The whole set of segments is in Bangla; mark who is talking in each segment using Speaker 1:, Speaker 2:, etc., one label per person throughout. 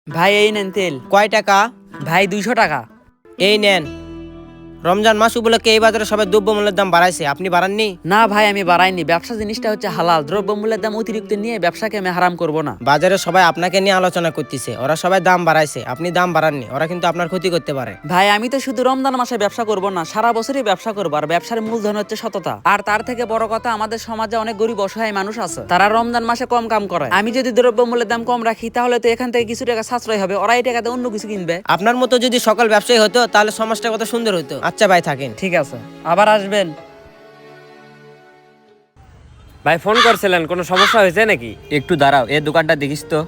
Speaker 1: ভাই এই নেন তেল।
Speaker 2: কয় টাকা?
Speaker 1: ভাই 200 টাকা।
Speaker 2: এই নেন। রমজান মাস উপলক্ষে এই বাজারে সবাই দ্রব্যমূল্যের দাম বাড়াইছে, আপনি বাড়াননি?
Speaker 1: না ভাই আমি বাড়াইনি, ব্যবসা জিনিসটা হচ্ছে হালাল, দ্রব্যমূল্যের দাম অতিরিক্ত নিয়ে ব্যবসাকে আমি হারাম করব না।
Speaker 2: বাজারে সবাই আপনাকে নিয়ে আলোচনা করতেছে, ওরা সবাই দাম বাড়াইছে, আপনি দাম বাড়াননি, ওরা কিন্তু আপনার ক্ষতি করতে পারে।
Speaker 1: ভাই আমি তো শুধু রমজান মাসে ব্যবসা করব না, সারা বছরই ব্যবসা করবো। আর ব্যবসার মূলধন হচ্ছে সততা। আর তার থেকে বড় কথা, আমাদের সমাজে অনেক গরিব অসহায় মানুষ আছে, তারা রমজান মাসে কম কাম করে। আমি যদি দ্রব্যমূল্যের দাম কম রাখি তাহলে তো এখান থেকে কিছু টাকা সাশ্রয় হবে, ওরা এই টাকাতে অন্য কিছু কিনবে।
Speaker 2: আপনার মতো যদি সকল ব্যবসায়ী হতো তাহলে সমাজটা কত সুন্দর হতো। আচ্ছা ভাই থাকেন।
Speaker 1: ঠিক আছে, আবার আসবেন।
Speaker 3: ভাই ফোন করছিলেন, কোনো সমস্যা হয়েছে নাকি?
Speaker 4: একটু দাঁড়াও, এই দোকানটা দেখিস তো।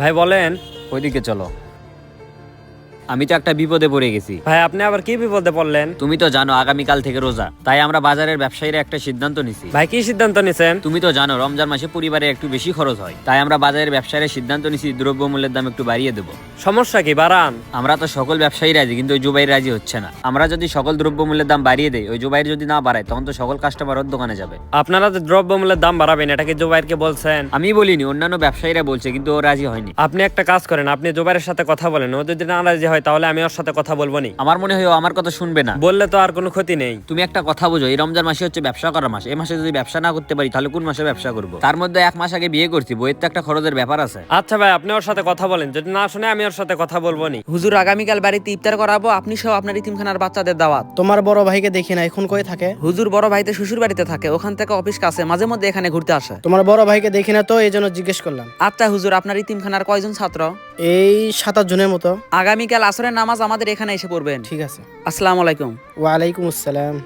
Speaker 3: ভাই বলেন।
Speaker 4: ওইদিকে চলো। আমি তো একটা বিপদে পড়ে গেছি।
Speaker 3: ভাই আপনি আবার কি বিপদে পড়লেন?
Speaker 4: তুমি তো জানো আগামীকাল থেকে রোজা, তাই আমরা বাজারের ব্যবসায়ীরা একটা সিদ্ধান্ত নিছি।
Speaker 3: ভাই কি সিদ্ধান্ত নিছেন?
Speaker 4: তুমি তো জানো রমজান মাসে পরিবারে একটু বেশি খরচ হয়, তাই আমরা বাজারের ব্যবসায়ীরা সিদ্ধান্ত নিছি দ্রব্যমূল্যের দাম একটু বাড়িয়ে দেবো।
Speaker 3: সমস্যা কি, বাড়ান।
Speaker 4: আমরা তো সকল ব্যবসায়ী রাজি, কিন্তু ওই জুবাইর রাজি হচ্ছে না। আমরা যদি সকল দ্রব্যমূল্যের দাম বাড়িয়ে দেই, ওই জুবাইর যদি না বাড়ায়, তখন তো সকল কাস্টমার ওর দোকানে যাবে।
Speaker 3: আপনারা যে দ্রব্যমূল্যের দাম বাড়াবেন, এটা কি জুবাইরকে বলছেন?
Speaker 4: আমি বলিনি, অন্যান্য ব্যবসায়ীরা বলছে, কিন্তু ও রাজি হয়নি।
Speaker 3: আপনি একটা কাজ করেন, আপনি জুবাইরের সাথে কথা বলেন। ও যদি না রাজি হয় তাহলে আমি ওর সাথে কথা বলবো নি।
Speaker 4: আমার মনে হয় ও আমার কথা শুনবে না।
Speaker 3: বললে তো আর কোনো ক্ষতি নেই।
Speaker 4: তুমি একটা কথা বুঝো, এই রমজান মাসে হচ্ছে ব্যবসা করার মাস। এই মাসে যদি ব্যবসা না করতে পারি তাহলে কোন মাসে ব্যবসা করবো? তার মধ্যে 1 মাস আগে বিয়ে করছি, বইয়ের তো একটা খরচের ব্যাপার আছে।
Speaker 3: আচ্ছা ভাই, আপনি ওর সাথে কথা বলেন, যদি না শুনে আমি ওর সাথে কথা বলবো নি।
Speaker 1: হুজুর আগামীকাল বাড়িতে ইফতার করাবো, আপনি সহ আপনার ইতিমখানার বাচ্চাদের দাওয়াত।
Speaker 2: তোমার বড় ভাইকে দেখি না, এখন কই থাকে?
Speaker 1: হুজুর বড় ভাইতে শ্বশুর বাড়িতে থাকে, ওখান থেকে অফিস কাছে, মাঝে মধ্যে এখানে ঘুরতে আসে।
Speaker 2: তোমার বড় ভাইকে দেখি না তো, এই জন্য জিজ্ঞেস করলাম।
Speaker 1: আচ্ছা হুজুর, আপনার ইতিমখানার কয়জন ছাত্র?
Speaker 2: এই 7-8 জনের মতো।
Speaker 1: আগামীকাল আসরের নামাজ আমাদের এখানে এসে পড়বেন।
Speaker 2: ঠিক আছে।
Speaker 1: আসসালামু আলাইকুম।
Speaker 2: ওয়ালাইকুম আসসালাম।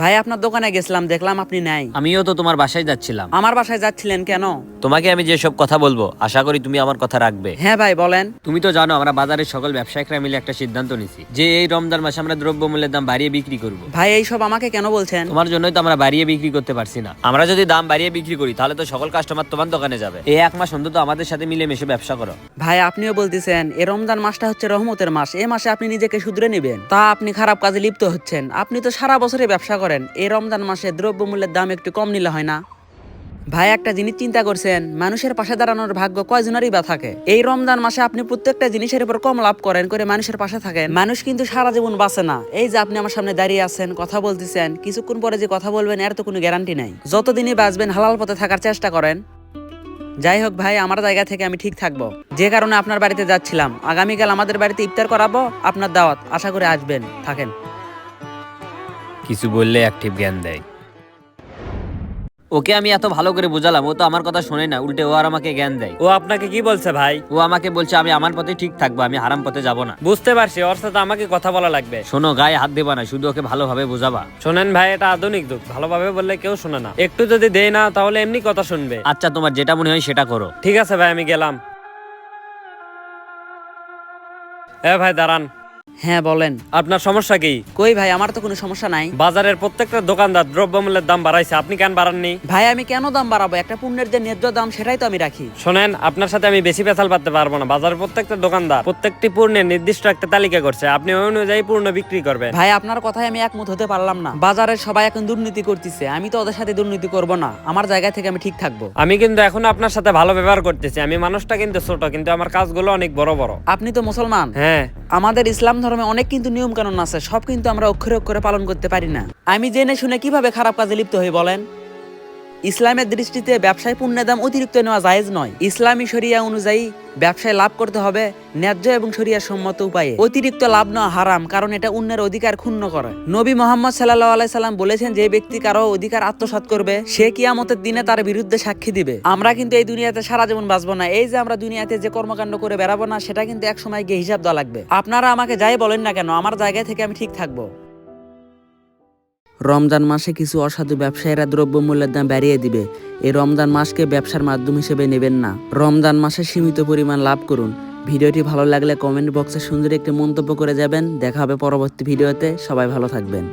Speaker 1: ভাই আপনার দোকানে গেছিলাম, দেখলাম আপনি নাই।
Speaker 4: আমিও তো তোমার বাসায় যাচ্ছিলাম।
Speaker 1: আমার বাসায় যাচ্ছিলেন কেন?
Speaker 4: তোমাকে আমি যেসব কথা বলবো, আশা করি তুমি আমার কথা রাখবে।
Speaker 1: হ্যাঁ ভাই বলেন।
Speaker 4: তুমি তো জানো আমরা বাজারের সকল ব্যবসায়িকরা মিলে একটা সিদ্ধান্ত নিছি যে এই রমজান মাসে আমরা দ্রব্যমূল্যের দাম বাড়িয়ে বিক্রি করব।
Speaker 1: ভাই এইসব আমাকে কেন বলছেন?
Speaker 4: তোমার জন্যই তো আমরা বাড়িয়ে বিক্রি করতে পারছি না। আমরা যদি দাম বাড়িয়ে বিক্রি করি তাহলে তো সকল কাস্টমার তোমার দোকানে যাবে। এই 1 মাস অন্তত আমাদের সাথে মিলেমিশে ব্যবসা করো।
Speaker 1: ভাই আপনিও বলতেছেন এই রমজান মাসটা হচ্ছে রহমতের মাস, এই মাসে আপনি নিজেকে শুধরে নেবেন, তা আপনি খারাপ কাজে লিপ্ত হচ্ছেন। আপনি তো সারা বছরে ব্যবসা করেন, এই রমজান মাসে দ্রব্যমূল্যের দাম একটু কম নিলে হয় না? ভাই একটা জিনিস চিন্তা করছেন, মানুষের পাশে দাঁড়ানোর ভাগ্য কয়জনেরই বা থাকে? এই রমজান মাসে আপনি প্রত্যেকটা জিনিসের উপর কম লাভ করেন করে মানুষের পাশে থাকেন। মানুষ কিন্তু সারা জীবন বাঁচে না। এই যে আপনি আমার সামনে দাঁড়িয়ে আছেন, কথা বলতেছেন, কিছুক্ষণ পরে যে কথা বলবেন এর তো কোনো গ্যারান্টি নাই। যতদিনই বাঁচবেন হালাল পথে থাকার চেষ্টা করেন। যাই হোক ভাই, আমার জায়গা থেকে আমি ঠিক থাকবো। যে কারণে আপনার বাড়িতে যাচ্ছিলাম, আগামীকাল আমাদের বাড়িতে ইফতার করাবো, আপনার দাওয়াত, আশা করে আসবেন। থাকেন।
Speaker 4: কিছু বললে অ্যাক্টিভ জ্ঞান দেয়। ওকে আমি এত ভালো করে বোঝালাম, ও তো আমার কথা শোনে না, উল্টে ও আর আমাকে জ্ঞান দেয়।
Speaker 3: ও আপনাকে কি বলছে ভাই?
Speaker 4: ও আমাকে বলছে আমি আমার পথে ঠিক থাকবো, আমি হারাম পথে যাব না।
Speaker 3: বুঝতে পারছি, ওর সাথে আমাকে কথা বলা লাগবে।
Speaker 4: শোনো, গায়ে হাত দেবা না, শুধু ওকে ভালোভাবে বোঝাবা।
Speaker 3: শোনেন ভাই, এটা আধুনিক যুগ, ভালোভাবে বললে কেউ শোনে না। একটু যদি দেই না তাহলে এমনি কথা শুনবে।
Speaker 4: আচ্ছা তোমার যেটা মনে হয় সেটা করো।
Speaker 3: ঠিক আছে ভাই, আমি গেলাম। ভাই দাঁড়ান।
Speaker 1: হ্যাঁ বলেন।
Speaker 3: আপনার সমস্যা কি?
Speaker 1: কই ভাই, আমার তো কোনো সমস্যা নাই।
Speaker 3: বাজারের প্রত্যেকটা দোকানদার দ্রব্যমূল্যের দাম বাড়াইছে, আপনি কেন বাড়াননি?
Speaker 1: ভাই আমি কেন দাম বাড়াবো? একটা পণ্যের যে ন্যায্য দাম সেটাই তো আমি রাখি।
Speaker 3: শোনেন, আপনার সাথে আমি বেশি পেছাল পাততে পারবো না। বাজারের প্রত্যেকটা দোকানদার প্রত্যেকটি পণ্যের নির্দিষ্ট একটা তালিকা করছে, আপনি ওই অনুযায়ী পণ্য বিক্রি করবেন।
Speaker 1: ভাই আপনার কথায় আমি একমত হতে পারলাম না। বাজারের সবাই এখন দুর্নীতি করতেছে, আমি তো ওদের সাথে দুর্নীতি করব না। আমার জায়গা থেকে আমি ঠিক থাকবো।
Speaker 3: আমি কিন্তু এখন আপনার সাথে ভালো ব্যবহার করতেছি। আমি মানুষটা কিন্তু ছোট, কিন্তু আমার কাজগুলো অনেক বড় বড়।
Speaker 1: আপনি তো মুসলমান।
Speaker 3: হ্যাঁ।
Speaker 1: আমাদের ইসলাম ধর্মে অনেক কিন্তু নিয়ম কানুন আছে, সব কিন্তু আমরা অক্ষরে অক্ষরে পালন করতে পারি না। আমি জেনে শুনে কিভাবে খারাপ কাজে লিপ্ত হই বলেন? ইসলামের দৃষ্টিতে ব্যবসায় পণ্যের দাম অতিরিক্ত নেওয়া জায়েজ নয়। ইসলামী শরিয়া অনুযায়ী ব্যবসায় লাভ করতে হবে ন্যায্য এবং শরিয়া সম্মত উপায়ে। অতিরিক্ত লাভ নেওয়া হারাম, কারণ এটা অন্যের অধিকার ক্ষুণ্ণ করে। নবী মোহাম্মদ সাল্লাল্লাহু আলাইহি সাল্লাম বলেছেন, যে ব্যক্তি কারো অধিকার আত্মসাৎ করবে সে কিয়ামতের দিনে তার বিরুদ্ধে সাক্ষী দিবে। আমরা কিন্তু এই দুনিয়াতে সারা জীবন বাঁচবো না। এই যে আমরা দুনিয়াতে যে কর্মকাণ্ড করে বেড়াবো না, সেটা কিন্তু এক সময় গিয়ে হিসাব দেওয়া লাগবে। আপনারা আমাকে যাই বলেন না কেন, আমার জায়গা থেকে আমি ঠিক থাকবো। রমজান মাসে কিছু অসাধু ব্যবসায়ীরা দ্রব্যমূল্যের দাম বাড়িয়ে দিবে। এই রমজান মাসকে ব্যবসার মাধ্যম হিসেবে নেবেন না। রমজান মাসে সীমিত পরিমাণ লাভ করুন। ভিডিওটি ভালো লাগলে কমেন্ট বক্সে সুন্দর একটি মন্তব্য করে যাবেন। দেখা হবে পরবর্তী ভিডিওতে। সবাই ভালো থাকবেন।